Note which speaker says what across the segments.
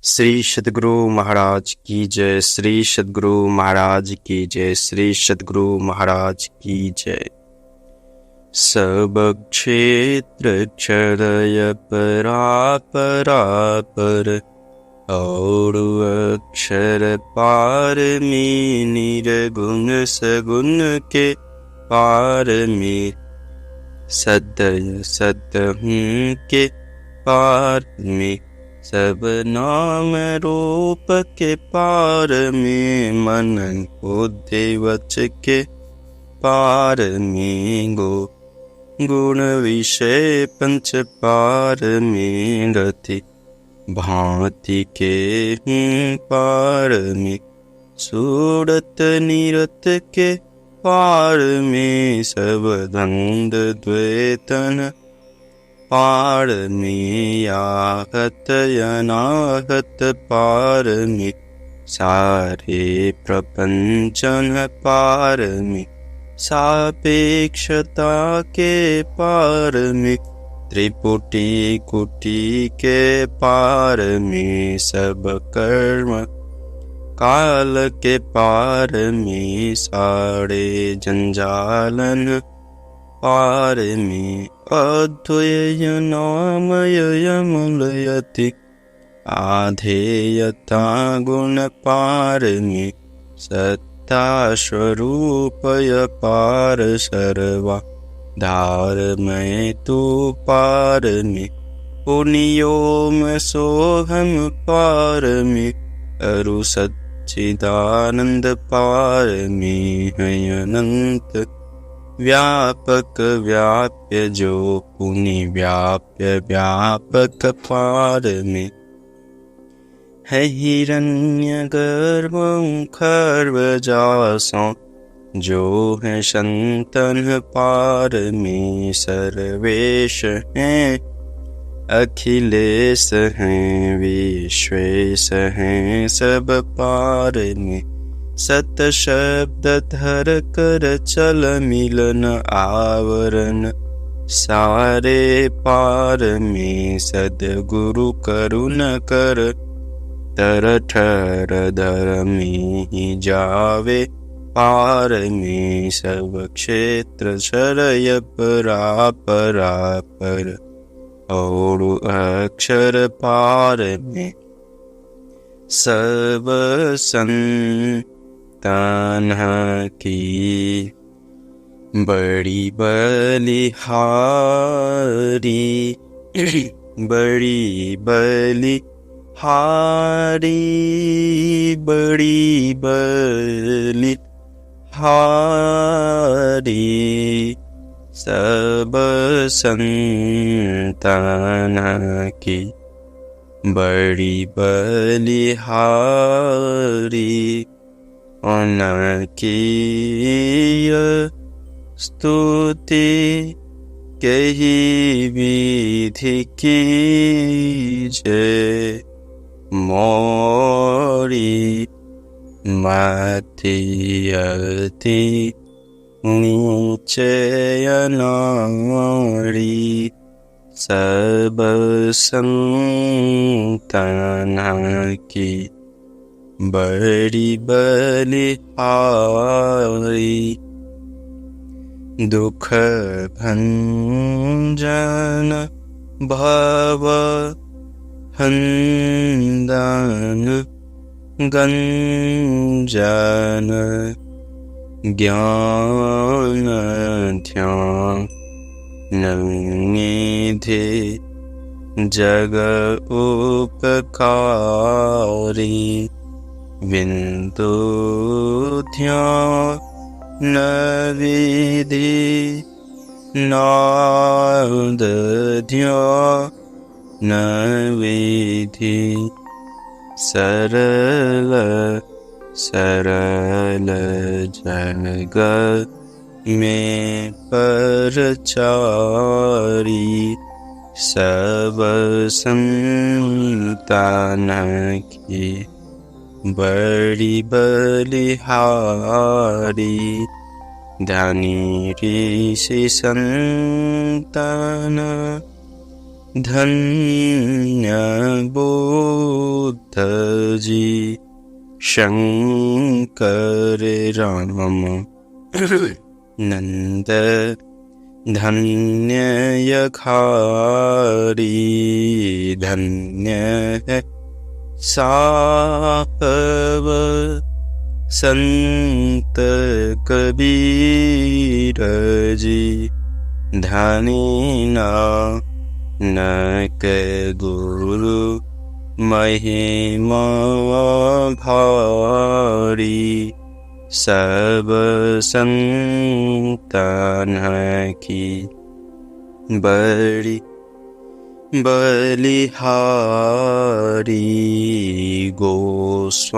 Speaker 1: श्री सद्गुरु महाराज की जय। श्री सद्गुरु महाराज की जय। श्री सद्गुरु महाराज की जय। सब क्षेत्र क्षरय परापर और अक्षर पार में निर्गुण सगुण के पार में सदय सदहूँ के पार में सब नाम रूप के पार में मन बुद्धि वच के पार में गुण विषय पंच पार में रति भांति के पार में सूरत निरत के पार में सब धंध द्वैतन पार में आहत अनाहत पार में सारे प्रपंचन पार में सापेक्षता के पार में त्रिपुटी कुटी के पार में सब कर्म काल के पार में सारे जंजालन पार में अद्वय नामयमलयति आधेयता गुण पार में सत्ता स्वरूपय पार सर्वा धारमय तू पार में पुण्योम सोहम पार में अरु सच्चिदानंद पार में है अनंत व्यापक व्याप्य जो पुनि व्याप्य व्यापक पार में है हिरण्य गर्भ खर्व जासों जो है संतन पार में सर्वेश हैं अखिलेश हैं विश्वेश हैं सब पार में सत शब्द धर कर चल मिलन आवरण सारे पार में सद्गुरु करुण कर तर ठर धर में ही जावे पार में सब क्षेत्र शरय परापर और अक्षर पार में सब तन्हा की बड़ी बलिहारी बड़ी बलिहारी बड़ी बलिहारी सब संतान की बड़ी बलिहारी उनकी स्तुति कही विधि कीजे मोरी माति अति नीचे अनाड़ी सब संतान की बड़ी बलिहारी दुख भंजन भव हंदन गंजन ज्ञान ध्यान निधि जग उपकारी बिंदु ध्यान विधि नाद ध्यान विधि सरल सरल जग में परचारी सब संतान की बड़ी बलिहारी धनी ऋषि संतान धन्य बुद्ध जी शंकर राम नंद धन्य यखारी धन्य है साहब संत कबीर जी धनी नानक गुरु महिमा भारी सब संतान की बड़ी बलिहारी गोस्वामी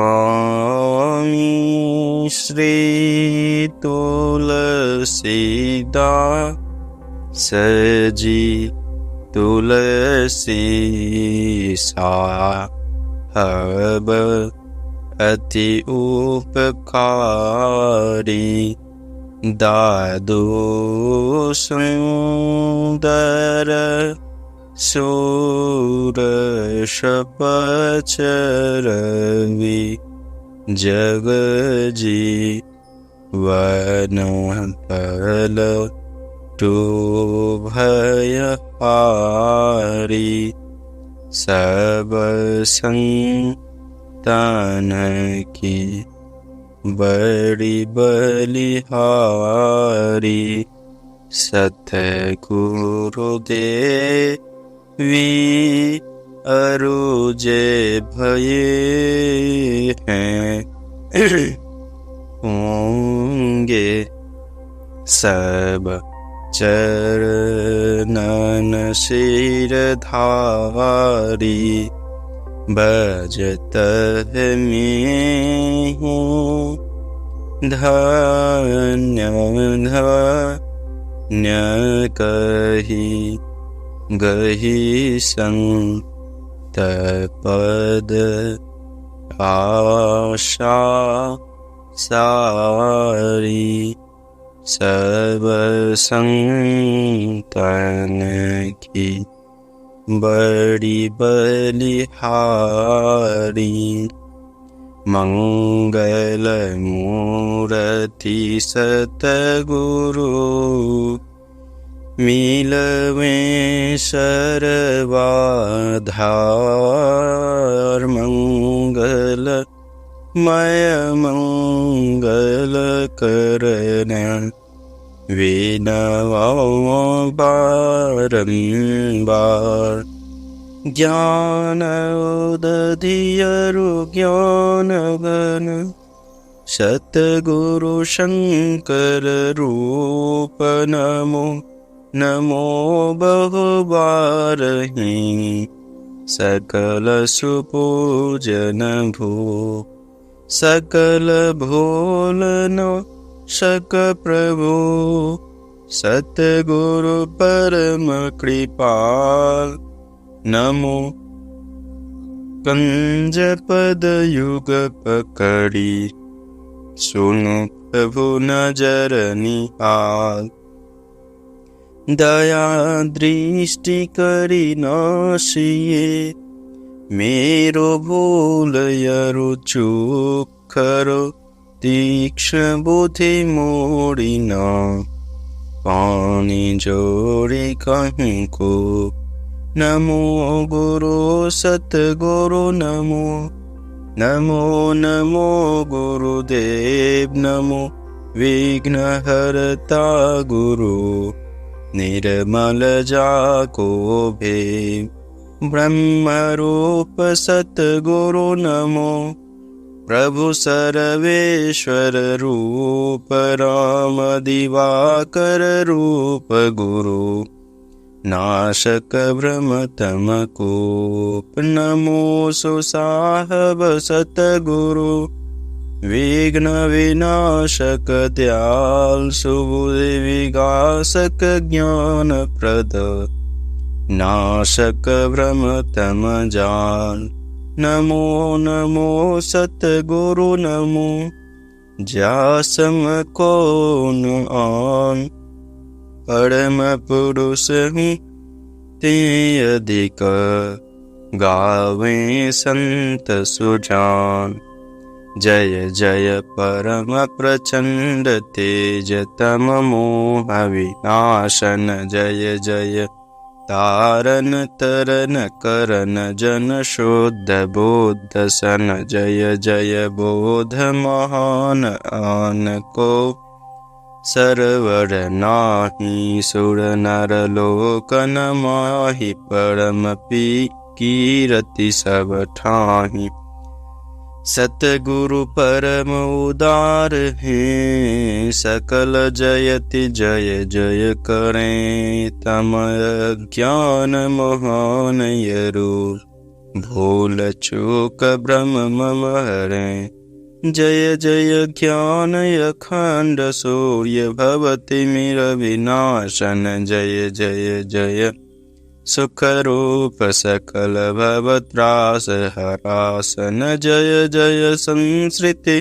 Speaker 1: श्री तुलसीदास जी तुलसी साहब अति उपकारी दादू सुंदर सूरशपचरवि जग जीवन फल भयहारी सब संतान की बड़ी बलिहारी सतगुरुदेवी अरुजे भये हैं होंगे सब चरणन सिरधारी बजत में हूँ धन्य धन्य कही गही संत पद आशा सारी सब संतान की बड़ी बलिहारी मंगल मूर्ति सतगुरु मिलवे सर्वाधार मंगल मय मंगल करना विनवा बारंबार ज्ञान उदधियरु ज्ञान घन सतगुरु शंकर रूप नमो नमो बहुबारहि सकल सुपूजन भू सकल भोलन शक प्रभु सतगुरु परम कृपाल नमो कंज पद युग पकड़ी सुनो प्रभु नजर निहाल दया दृष्टि करी नाशिए मेरो भूल यरु चूक करो तीक्ष्ण बुद्धि मोड़ी न पानी जोड़ी कहीं को नमो गुरु सतगुरु नमो नमो नमो गुरुदेव नमो विघ्न हरता गुरु निर्मल जाको भेम ब्रह्म रूप सतगुरु नमो प्रभु सर्वेश्वर रूप राम दिवाकर रूप गुरु नाशक भ्रम तम कोप नमो सुसाहब सतगुरु विघ्न विनाशक दयाल सुबुद्धि विगासक ज्ञान प्रद नाशक भ्रम तम जाल नमो नमो सतगुरु नमो जासम कौन आन परम पुरुष हूँ ते अधिक गावें संत सुजान। जय जय परम प्रचंड तेज तम मोह विनाशन। जय जय तारन तरन करन जन शुद्ध बुद्ध सन। जय जय बोध महान आन को सरवर नाही। सुर नर लोकन माहि परम कीरति सब ठाहि। सतगुरु परम उदार हैं, सकल जयति जय जय करें। तम ज्ञान महान यरु भूल चूक भ्रम मम हरें। जय जय ज्ञान अखंड सूर्य भवति मिर विनाशन। जय जय जय सुख रूप सकल भवत्रास हरासन। जय जय संसृति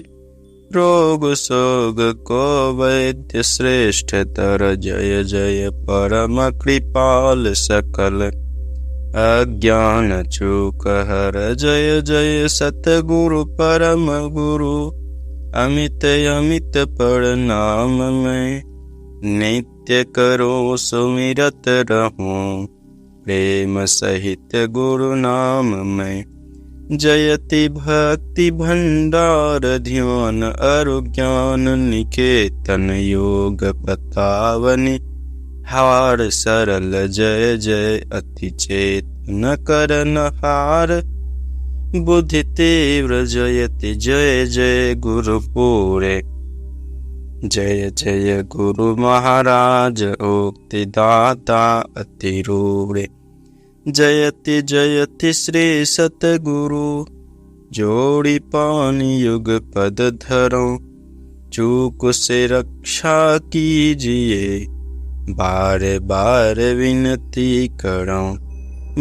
Speaker 1: रोग शोग को वैद्य श्रेष्ठ तर। जय जय परम कृपाल सकल अज्ञान चूक हर। जय जय सतगुरु परम गुरु अमित अमित प्रणाम मैं। नित्य करो सुमिरत रहूं प्रेम सहित गुरु नाम में। जयति भक्ति भंडार ध्यान अरु ज्ञान निकेतन। योग पतावनी हार सरल जय जय अति चेतन करन हार। बुद्धि तीव्र जयति जय जय गुरु पूरे। जय जय गुरु महाराज उक्ति दाता अति रूढ़े। जयति जयति श्री सतगुरु जोड़ी पानी युग पद धरो। चूक से रक्षा कीजिए बार बार विनती करो।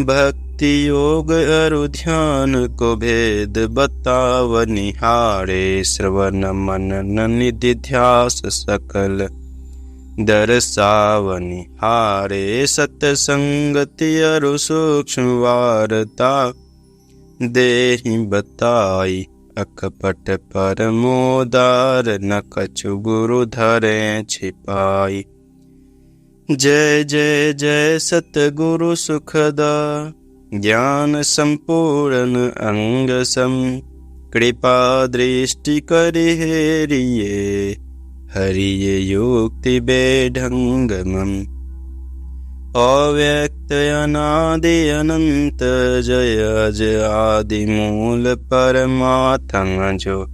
Speaker 1: भक्ति योग अरु ध्यान को भेद बताव निहारे। श्रवण मनन निधि ध्यास सकल दर्शावनि हारे। सतसंगति अरु सूक्ष्म वार्ता देहि बताई। अकपट परमोदार न कछु गुरु धरे छिपाई। जय जय जय सतगुरु सुखदा ज्ञान संपूर्ण अंग सम। कृपा दृष्टि करि हेरिए हरिये युक्ति बेढंग मम। अव्यक्त अनादि अनंत जय जय आदि मूल परमात्म। जो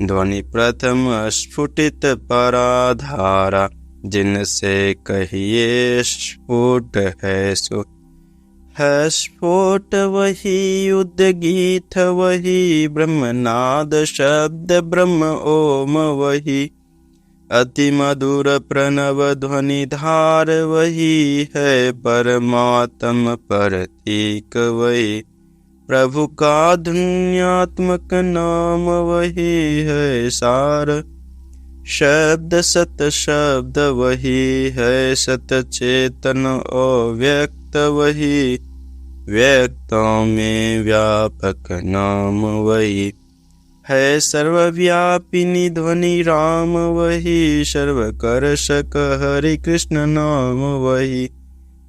Speaker 1: ध्वनि प्रथम स्फुटित पराधारा। जिनसे कहिए स्फुट है सो है स्फोट। वही उद्गीत वही ब्रह्मनाद शब्द ब्रह्म ओम। वही अति मधुर प्रणव ध्वनि धार। वही है परमात्म प्रतीक। वही प्रभु का धन्यात्मक नाम। वही है सार शब्द सत शब्द। वही है सत चेतन अव्यक्त। वही व्यक्तों में व्यापक नाम। वही है सर्वव्यापिनी ध्वनि राम। वही सर्वकर्षक हरि कृष्ण नाम। वही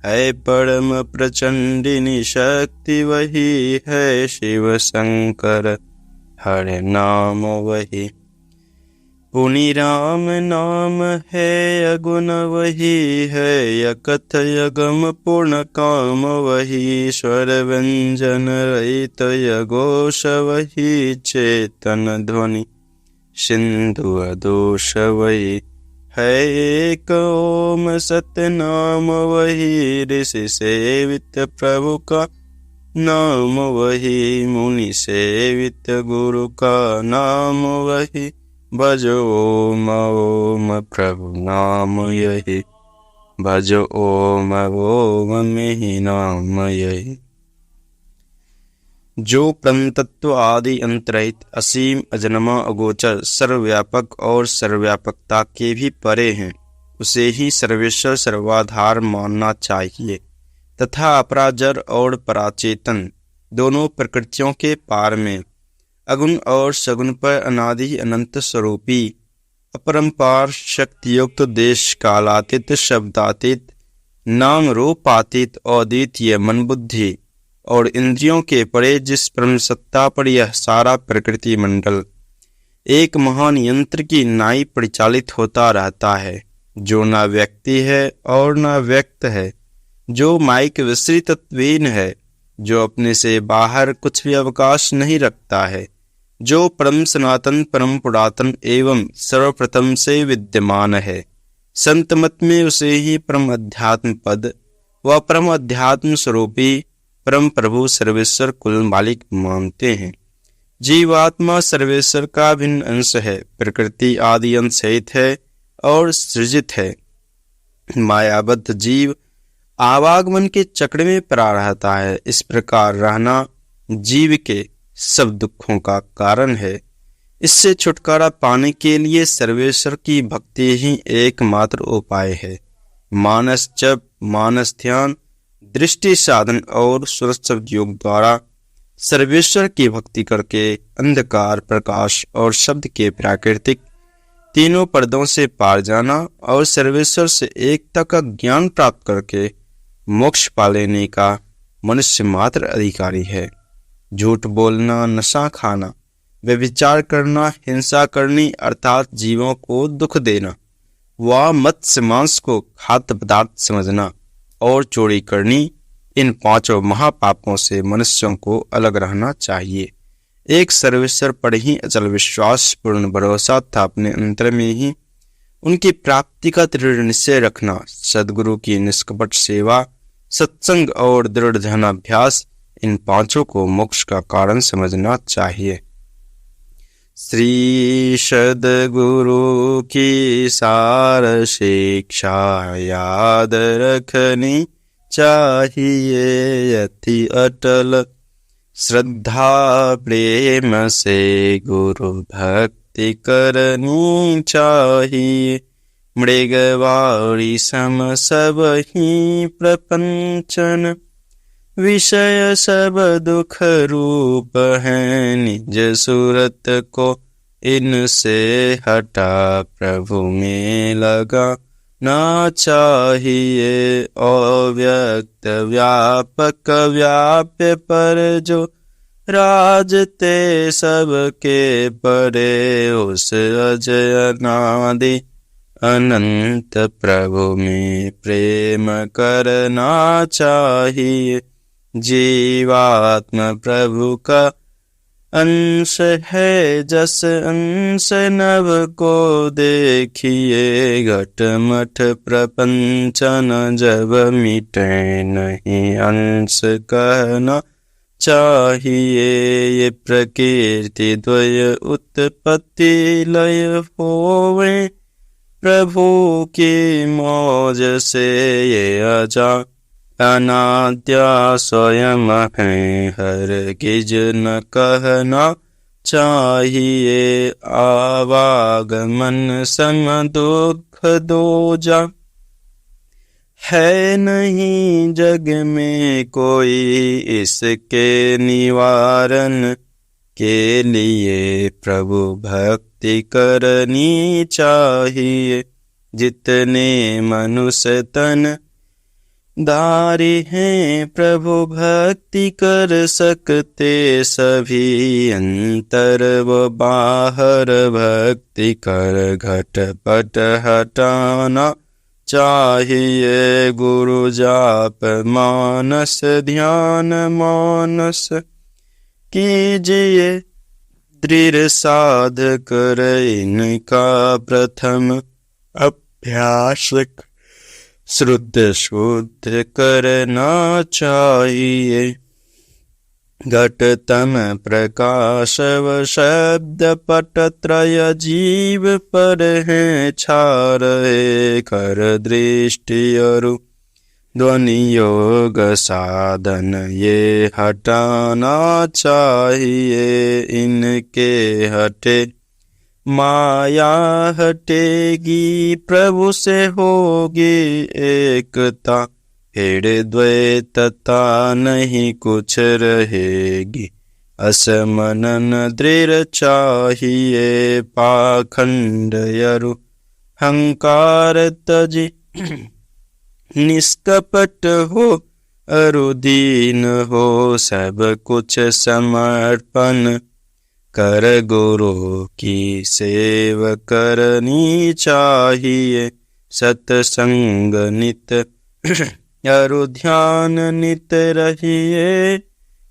Speaker 1: है परम प्रचंडिनी शक्ति। वही है शिव शंकर हरे नाम। वही पुनि राम नाम है अगुण। वही है अकथ यगम पूर्ण काम। वही स्वर व्यंजन रहित यघोष। वही चेतन ध्वनि सिंधु अदोष। वही है एक ओम सतनाम। वही ऋषि सेवित प्रभु का नाम। वही मुनि सेवित गुरु का नाम। वही भजो ओम ओम प्रभु नाम यही। भजो ओम ओम में नाम यही। जो परम तत्व आदि अंतरहित असीम अजन्मा अगोचर सर्वव्यापक और सर्वव्यापकता के भी परे हैं, उसे ही सर्वेश्वर सर्वाधार मानना चाहिए तथा अपराजर और पराचेतन दोनों प्रकृतियों के पार में अगुण और सगुण पर अनादि अनंत स्वरूपी अपरंपार शक्तियुक्त देश कालातीत शब्दातीत नाम रूपातीत अद्वितीय मन बुद्धि और इंद्रियों के परे जिस परम सत्ता पर यह सारा प्रकृति मंडल एक महान यंत्र की नाई परिचालित होता रहता है, जो न व्यक्ति है और न व्यक्त है, जो माइक विस्तृतत्वीन है, जो अपने से बाहर कुछ भी अवकाश नहीं रखता है, जो परम सनातन परम पुरातन एवं सर्वप्रथम से विद्यमान है। संत मत में उसे ही परम अध्यात्म पद व परम अध्यात्म स्वरूपी परम प्रभु सर्वेश्वर कुल मालिक मानते हैं। जीवात्मा सर्वेश्वर का भिन्न अंश है, प्रकृति आदि अंश सहित है और सृजित है। मायाबद्ध जीव आवागमन के चक्र में पड़ा रहता है। इस प्रकार रहना जीव के सब दुखों का कारण है। इससे छुटकारा पाने के लिए सर्वेश्वर की भक्ति ही एकमात्र उपाय है। मानस जप, मानस ध्यान, दृष्टि साधन और सुरक्षित योग द्वारा सर्वेश्वर की भक्ति करके अंधकार, प्रकाश और शब्द के प्राकृतिक तीनों पर्दों से पार जाना और सर्वेश्वर से एकता का ज्ञान प्राप्त करके मोक्ष पा लेने का मनुष्य मात्र अधिकारी है। झूठ बोलना, नशा खाना, व्यभिचार करना, हिंसा करनी अर्थात जीवों को दुख देना, व मत्स्य मांस को खाद्य पदार्थ समझना और चोरी करनी, इन पांचों महापापों से मनुष्यों को अलग रहना चाहिए। एक सर्वेश्वर पर ही अचल विश्वास, पूर्ण भरोसा तथा अपने अंतर में ही उनकी प्राप्ति का दृढ़ निश्चय रखना, सद्गुरु की निष्कपट सेवा, सत्संग और दृढ़ ध्यानाभ्यास, इन पांचों को मोक्ष का कारण समझना चाहिए। श्री सद्गुरु की सार शिक्षा याद रखनी चाहिए। अति अटल श्रद्धा प्रेम से गुरु भक्ति करनी चाहिए। मृगवाड़ी सम सब ही प्रपंचन, विषय सब दुख रूप है। निज सूरत को इनसे हटा प्रभु में लगा ना चाहिए। अव्यक्त व्यापक व्याप्य पर जो राजते सबके परे, उस अजय अनादि अनंत प्रभु में प्रेम करना चाहिए। जीवात्म प्रभु का अंश है, जस अंश नभ को देखिए। घट मठ प्रपंचन जब मिटे नहीं अंश कहना चाहिए। ये प्रकृति द्वय उत्पत्ति लय होवे, प्रभु की मौज से ये अजा अनाद्या स्वयं है। हरगिज न कहना चाहिए। आवागमन सम दुख दोजा, है नहीं जग में कोई। इसके निवारण के लिए प्रभु भक्ति करनी चाहिए। जितने मनुष्य तन दारी हैं, प्रभु भक्ति कर सकते सभी। अंतर व बाहर भक्ति कर घटपट हटाना चाहिए। गुरु जाप मानस ध्यान मानस कीजिए। दृढ़ साध कर इनका प्रथम अभ्यास शुद्ध शुद्ध करना चाहिए। घट तम प्रकाश व शब्द पट त्रय जीव पर है छा रहे। कर दृष्टि और ध्वनि योग साधन ये हटाना चाहिए। इनके हटे माया हटेगी, प्रभु से होगी एकता। फिर द्वैतता नहीं कुछ रहेगी। असमनन दृढ़ चाहिए पाखंड यरु हंकार तजी। निष्कपट हो अरुदीन हो सब कुछ समर्पण कर। गुरु की सेव करनी चाहिए सत्संग नित अरु ध्यान नित रहिए।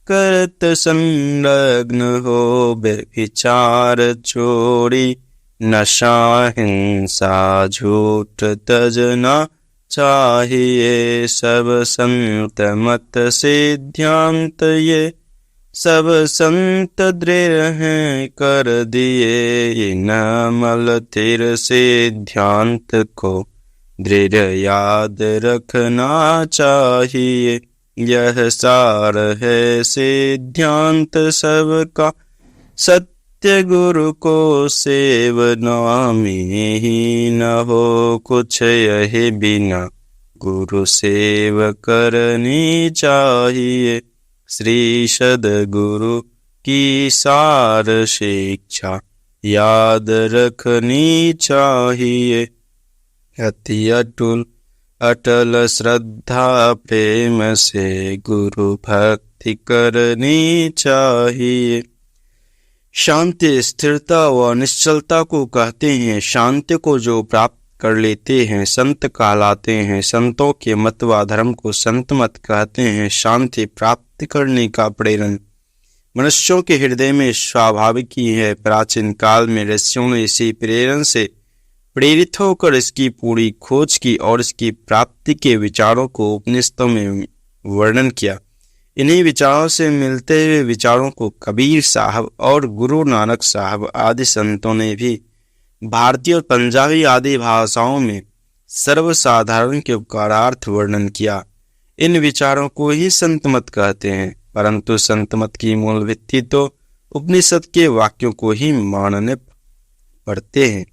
Speaker 1: करत संलग्न हो विचार छोड़ी। नशा हिंसा झूठ तजना चाहिए। सब संत मत सिद्धांत ये सब संत दृढ़ हैं कर दिए। न मल थिर सिद्धांत को दृढ़ याद रखना चाहिए। यह सार है सिद्धांत सबका सत्य गुरु को सेवना में ही न हो कुछ यही बिना। गुरु सेव करनी चाहिए श्री सद्गुरु की सार शिक्षा याद रखनी चाहिए। अति अटुल अटल श्रद्धा प्रेम से गुरु भक्ति करनी चाहिए। शांति स्थिरता व निश्चलता को कहते हैं। शांति को जो प्राप्त कर लेते हैं संत कहलाते हैं। संतों के मत व धर्म को संत मत कहते हैं। शांति प्राप्त करने का प्रेरण मनुष्यों के हृदय में स्वाभाविक ही है। प्राचीन काल में ऋषियों ने इसी प्रेरण से प्रेरित होकर इसकी पूरी खोज की और इसकी प्राप्ति के विचारों को उपनिषदों में वर्णन किया। इन्हीं विचारों से मिलते हुए विचारों को कबीर साहब और गुरु नानक साहब आदि संतों ने भी भारतीय और पंजाबी आदि भाषाओं में सर्वसाधारण के उपकारार्थ वर्णन किया। इन विचारों को ही संत मत कहते हैं। परंतु संत मत की मूल भित्ति तो उपनिषद के वाक्यों को ही मानने पड़ते हैं,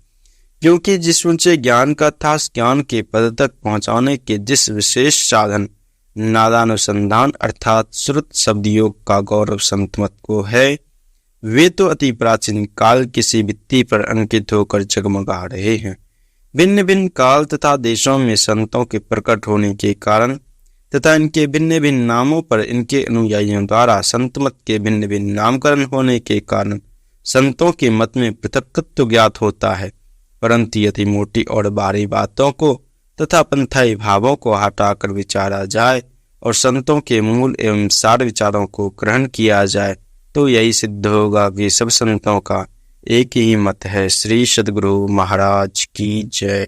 Speaker 1: क्योंकि जिस ऊंचे ज्ञान का था ज्ञान के पद तक पहुंचाने के जिस विशेष साधन नादानुसंधान अर्थात श्रुत शब्द योग का गौरव संत मत को है, वे तो अति प्राचीन काल किसी भित्ति पर अंकित होकर जगमगा रहे हैं। भिन्न भिन्न काल तथा देशों में संतों के प्रकट होने के कारण तथा इनके भिन्न भिन्न नामों पर इनके अनुयायियों द्वारा संत मत के भिन्न भिन्न नामकरण होने के कारण संतों के मत में पृथकत्व ज्ञात होता है। परंतु यदि मोटी और बारी बातों को तथा पंथाई भावों को हटाकर विचारा जाए और संतों के मूल एवं सार विचारों को ग्रहण किया जाए तो यही सिद्ध होगा कि सब संतों का एक ही मत है। श्री सद्गुरु महाराज की जय।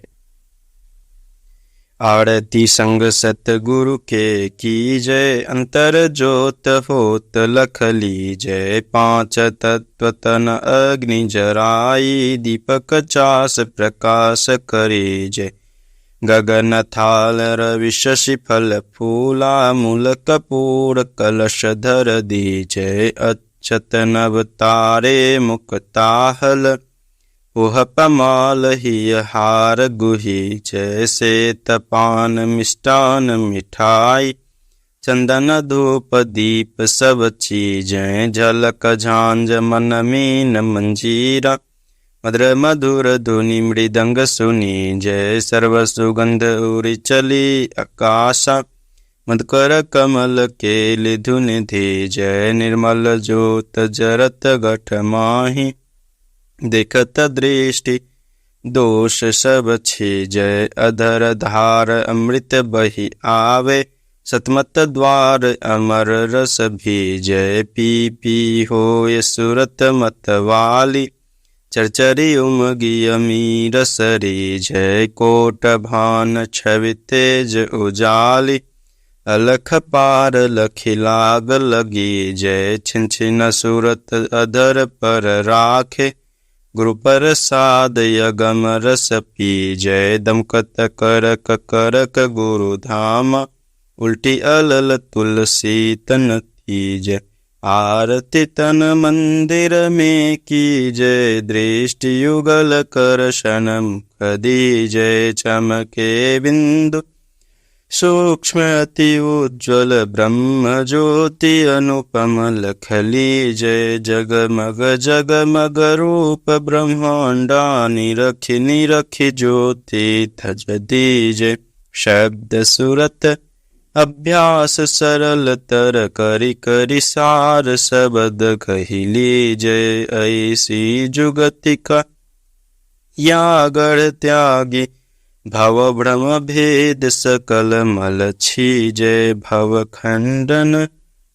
Speaker 1: आरती संग सतगुरु के की जय। अंतर जोत होत लख लीजय। पांच तत्व तन अग्नि जराई। दीपक चास प्रकाश करे जय। गगन थाल रवि शशि फल फूला। मूल कपूर कलश धर दीजय। अक्षत नव तारे मुक्ताहल। उह पमाल ही हार गुही। जैसे तपान मिष्टान मिठाई। चंदन धूप दीप सब चीजें। झलक झांझ मन मीन मंजीरा। मधुर मधुर धुनि मृदंग सुनी। जय सर्व सुगंध उरी चली आकाशा। मधुकर कमल केलि धुनि धी। जय निर्मल ज्योत जरत गठ माही। देखत दृष्टि दोष सब छी। जय अधर धार अमृत बही आवे। सतमत द्वार अमर रस भी। जय पी पी होय सुरत मत वाली। चरचरी उमगी अमीर सरी। जय कोट भान छवि तेज उजाली। अलख पार लखी लाग लगी। जय छिन छिन सूरत अधर पर राखे। गुरु प्रसाद यगम रस पी। जय दमकत करक करक गुरु धाम। उल्टी अलल तुलसी तन थी। जय आरती तन मंदिर में की। जय दृष्टि युगल कर शनम खदी। जय चमके बिंदु सूक्ष्म अति उज्ज्वल ब्रह्म ज्योति अनुपम लख लीजय। जगमग जगमग रूप ब्रह्मांडा निरखि निरखि ज्योति तज दीजय। शब्द सुरत अभ्यास सरल तर करि करि सार शब्द कहि लीजय। ऐसी जुगति का या गढ़ त्यागी भव भ्रम भेद सकल मल छीजय। भव खंडन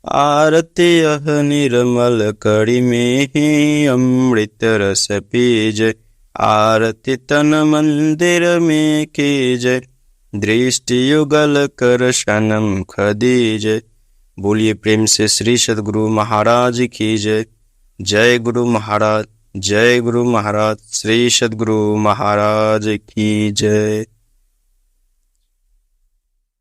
Speaker 1: आरती अह निर्मल कड़ी में ही अमृत रस पीजय। आरती तन मंदिर में कीजय। दृष्टि युगल कर शनमुख दीजय। बोलिए प्रेम से श्री सद्गुरु महाराज की जय। जय गुरु महाराज, जय गुरु महाराज। श्री सद्गुरु महाराज की जय।